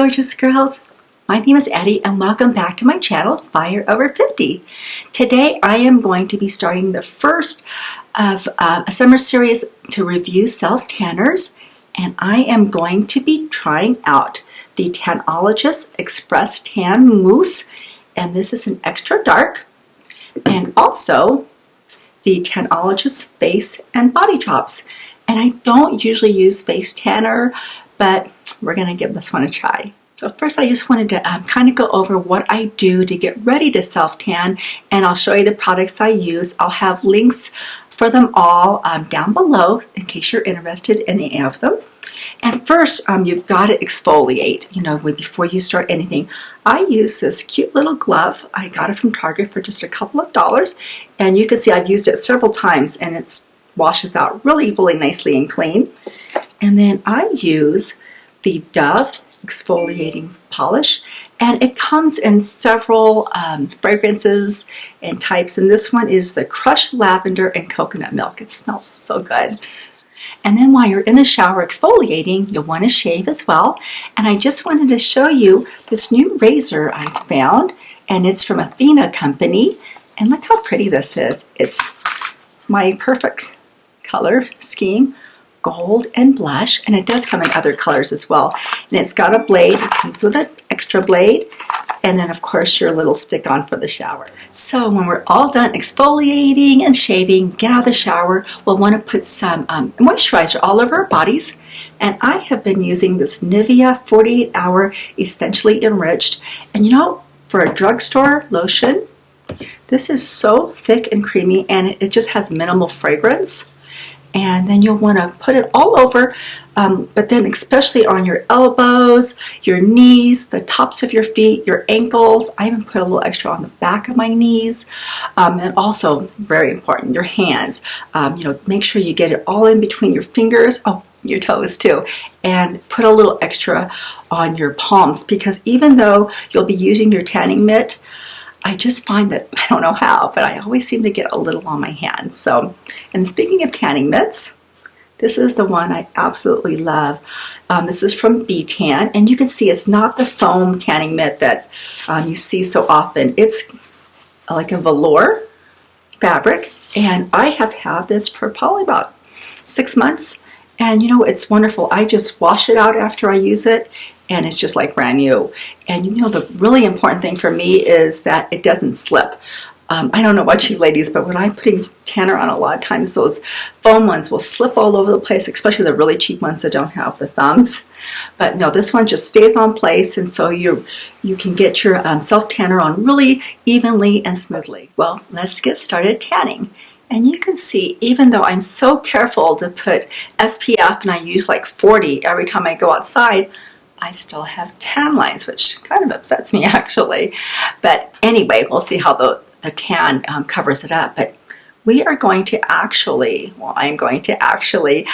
gorgeous girls. My name is Eddie and welcome back to my channel, Fire Over 50. Today I am going to be starting the first of a summer series to review self-tanners, and I am going to be trying out the Tanologist Express Tan Mousse, and this is an extra dark, and also the Tanologist Face and Body Drops. And I don't usually use face tanner, but we're going to give this one a try. So first I just wanted to kind of go over what I do to get ready to self-tan, and I'll show you the products I use. I'll have links for them all down below in case you're interested in any of them. And first, you've got to exfoliate, before you start anything. I use this cute little glove. I got it from Target for just a couple of dollars, and you can see I've used it several times, and it washes out really, really nicely and clean. And then I use the Dove exfoliating polish, and it comes in several fragrances and types, and this one is the crushed lavender and coconut milk. It smells so good. And then while you're in the shower exfoliating, you'll want to shave as well. And I just wanted to show you this new razor I found, and it's from Athena Company, and look how pretty this is. It's my perfect color scheme, gold and blush, and it does come in other colors as well. And it's got a blade. It comes with an extra blade, and then of course your little stick on for the shower. So when we're all done exfoliating and shaving, get out of the shower, we'll want to put some moisturizer all over our bodies. And I have been using this Nivea 48-hour essentially enriched, and for a drugstore lotion, this is so thick and creamy, and it just has minimal fragrance. And then you'll want to put it all over, but then especially on your elbows, your knees, the tops of your feet, your ankles. I even put a little extra on the back of my knees, and also very important, your hands. Make sure you get it all in between your fingers, your toes too, and put a little extra on your palms, because even though you'll be using your tanning mitt, I just find that, I don't know how, but I always seem to get a little on my hands. So, and speaking of tanning mitts, this is the one I absolutely love. This is from V10, and you can see it's not the foam tanning mitt that you see so often. It's like a velour fabric, and I have had this for probably about 6 months. And it's wonderful. I just wash it out after I use it, and it's just like brand new. And the really important thing for me is that it doesn't slip. I don't know about you ladies, but when I'm putting tanner on, a lot of times those foam ones will slip all over the place, especially the really cheap ones that don't have the thumbs. But no, this one just stays on place, and so you can get your self-tanner on really evenly and smoothly. Well, let's get started tanning. And you can see, even though I'm so careful to put SPF, and I use like 40 every time I go outside, I still have tan lines, which kind of upsets me actually. But anyway, we'll see how the tan covers it up. But we are going to actually, I'm going to actually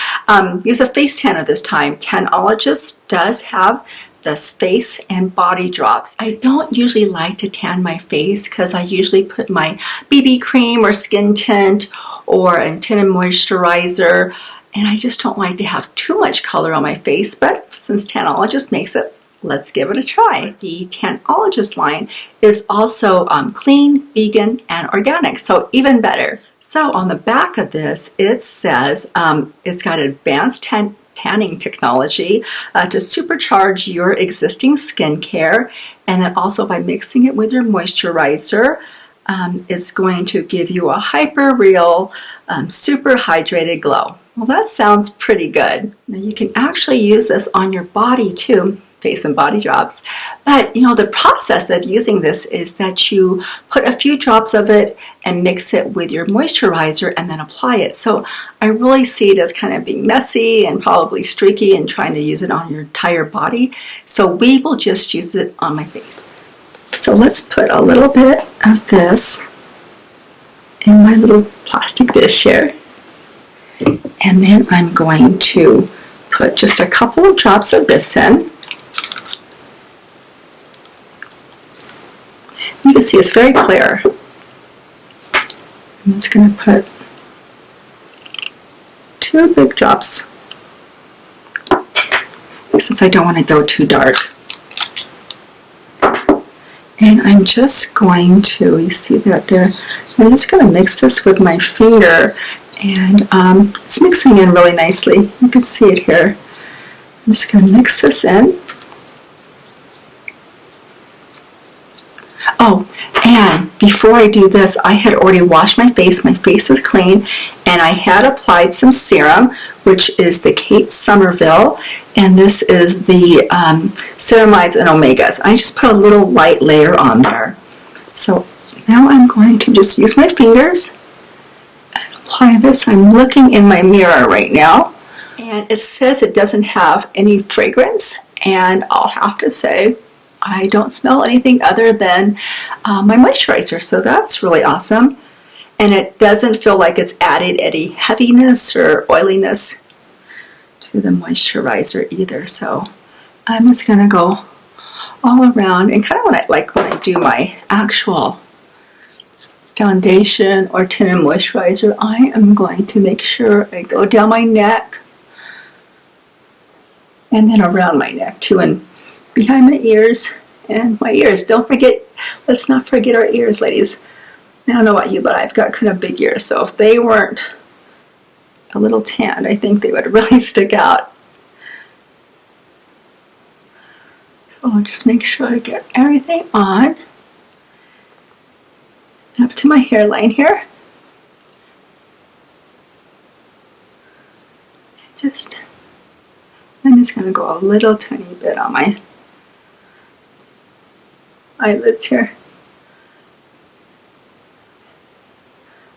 use a face tanner this time. Tanologist does have this face and body drops. I don't usually like to tan my face because I usually put my BB cream or skin tint or a tinted moisturizer, and I just don't like to have too much color on my face. But since Tanologist makes it, let's give it a try. The Tanologist line is also clean, vegan, and organic, so even better. So on the back of this, it says it's got advanced tanning technology to supercharge your existing skincare, and then also by mixing it with your moisturizer, it's going to give you a hyper real, super hydrated glow. Well, that sounds pretty good. Now you can actually use this on your body too, face and body drops. But the process of using this is that you put a few drops of it and mix it with your moisturizer and then apply it. So I really see it as kind of being messy and probably streaky and trying to use it on your entire body. So we will just use it on my face. So let's put a little bit of this in my little plastic dish here. And then I'm going to put just a couple of drops of this in. You can see it's very clear. I'm just going to put 2 big drops, since I don't want to go too dark. And I'm just going to, you see that there, I'm just going to mix this with my finger, and it's mixing in really nicely. You can see it here. I'm just going to mix this in. Oh, and before I do this, I had already washed my face. My face is clean, and I had applied some serum, which is the Kate Somerville, and this is the ceramides and omegas. I just put a little light layer on there. So now I'm going to just use my fingers and apply this. I'm looking in my mirror right now, and it says it doesn't have any fragrance, and I'll have to say I don't smell anything other than my moisturizer, so that's really awesome. And it doesn't feel like it's added any heaviness or oiliness to the moisturizer either. So I'm just going to go all around, and kind of when I do my actual foundation or tinted moisturizer, I am going to make sure I go down my neck and then around my neck too, and behind my ears and my ears. Don't forget, let's not forget our ears, ladies. I don't know about you, but I've got kind of big ears, so if they weren't a little tanned, I think they would really stick out. So I'll just make sure I get everything on up to my hairline here. I'm just going to go a little tiny bit on my eyelids here.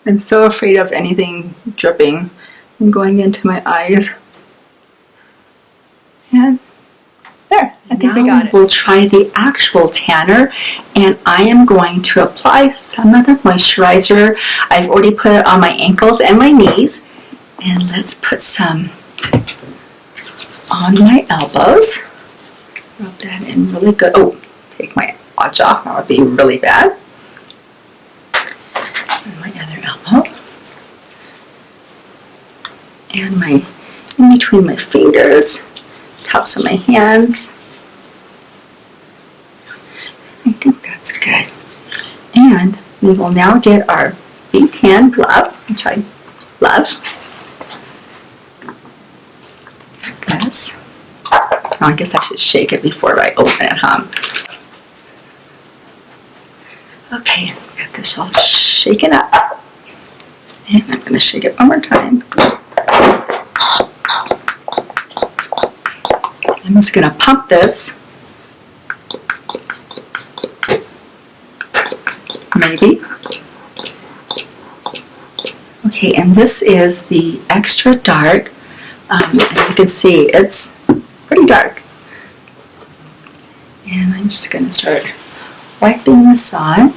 I'm so afraid of anything dripping and going into my eyes. And there, I think I got it. We'll try the actual tanner, and I am going to apply some of the moisturizer. I've already put it on my ankles and my knees, and let's put some on my elbows. Rub that in really good. Oh, take my watch off, that would be really bad. And my other elbow. And in between my fingers, tops of my hands. I think that's good. And we will now get our V10 glove, which I love. This. Oh, I guess I should shake it before I open it, huh? Okay, got this all shaken up. And I'm going to shake it one more time. I'm just going to pump this. Maybe. Okay, and this is the extra dark. And you can see it's pretty dark. And I'm just going to start wiping this on.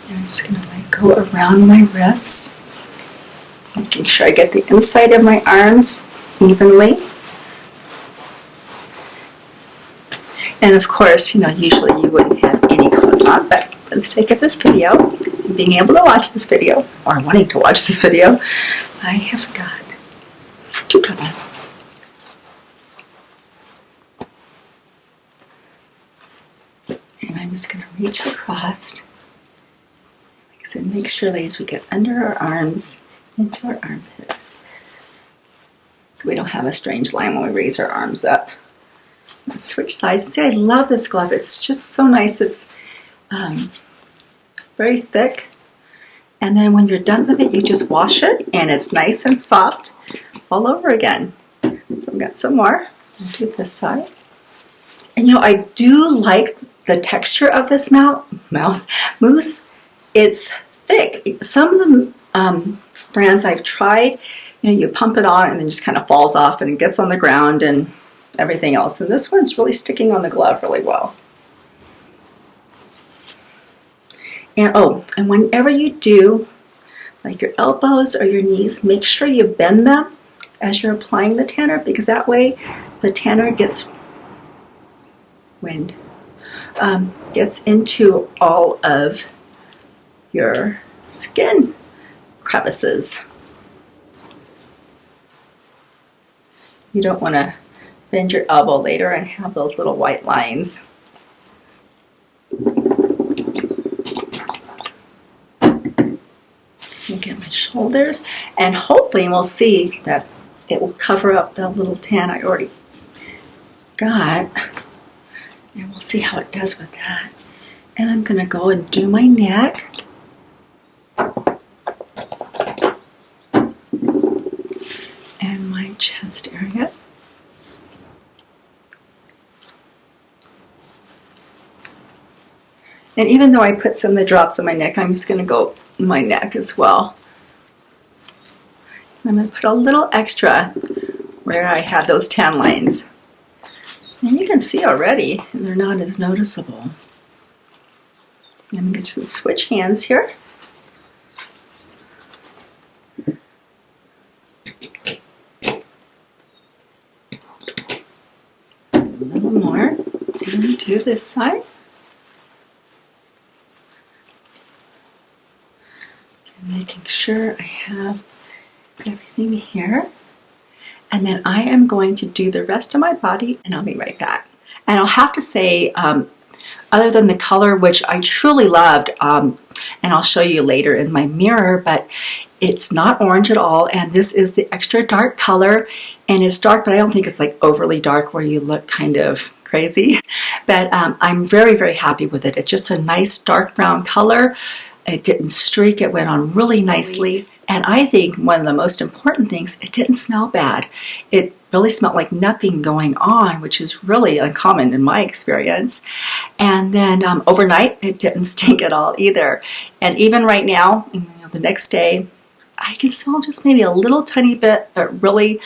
And I'm just going to go around my wrists, making sure I get the inside of my arms evenly. And of course, usually you wouldn't have any clothes on, but for the sake of this video, being able to watch this video, or wanting to watch this video, I have got to put on. And I'm just going to reach across. Like I said, make sure, ladies, we get under our arms, into our armpits, so we don't have a strange line when we raise our arms up. I'll switch sides. See, I love this glove. It's just so nice. It's very thick. And then when you're done with it, you just wash it, and it's nice and soft all over again. So I've got some more. I'll do this side. And I do like the texture of this mousse. It's thick. Some of the brands I've tried, you pump it on and then just kind of falls off and it gets on the ground and everything else. And this one's really sticking on the glove really well. And whenever you do, like your elbows or your knees, make sure you bend them as you're applying the tanner, because that way the tanner gets into all of your skin crevices. You don't want to bend your elbow later and have those little white lines. look at my shoulders, and hopefully we'll see that it will cover up the little tan I already got, and we'll see how it does with that. And I'm going to go and do my neck. And my chest area. And even though I put some of the drops on my neck, I'm just going to go in my neck as well. I'm going to put a little extra where I had those tan lines. And you can see already, they're not as noticeable. I'm going to get some switch hands here. A little more. And do this side. Making sure I have everything here. And then I am going to do the rest of my body, and I'll be right back. And I'll have to say, other than the color, which I truly loved, and I'll show you later in my mirror, but it's not orange at all, and this is the extra dark color, and it's dark, but I don't think it's like overly dark where you look kind of crazy. But I'm very, very happy with it. It's just a nice dark brown color. It didn't streak, it went on really nicely. And I think one of the most important things, it didn't smell bad. It really smelled like nothing going on, which is really uncommon in my experience. And then overnight, it didn't stink at all either. And even right now, the next day, I can smell just maybe a little tiny bit, but really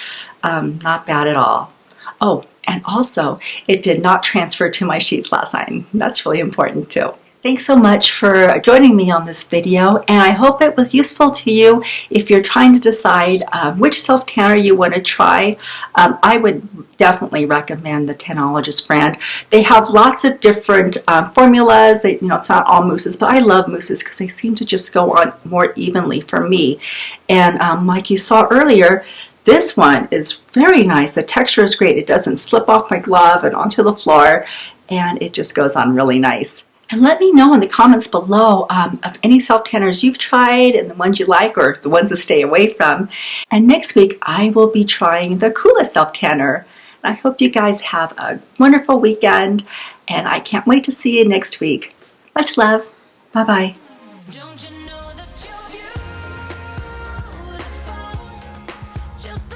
not bad at all. Oh, and also, it did not transfer to my sheets last night. That's really important too. Thanks so much for joining me on this video, and I hope it was useful to you if you're trying to decide which self-tanner you want to try. I would definitely recommend the Tanologist brand. They have lots of different formulas. It's not all mousses, but I love mousses because they seem to just go on more evenly for me. And like you saw earlier, this one is very nice. The texture is great. It doesn't slip off my glove and onto the floor, and it just goes on really nice. And let me know in the comments below of any self-tanners you've tried and the ones you like or the ones to stay away from. And next week, I will be trying the Coola self-tanner. I hope you guys have a wonderful weekend, and I can't wait to see you next week. Much love. Bye-bye. Don't you know that you're beautiful? Just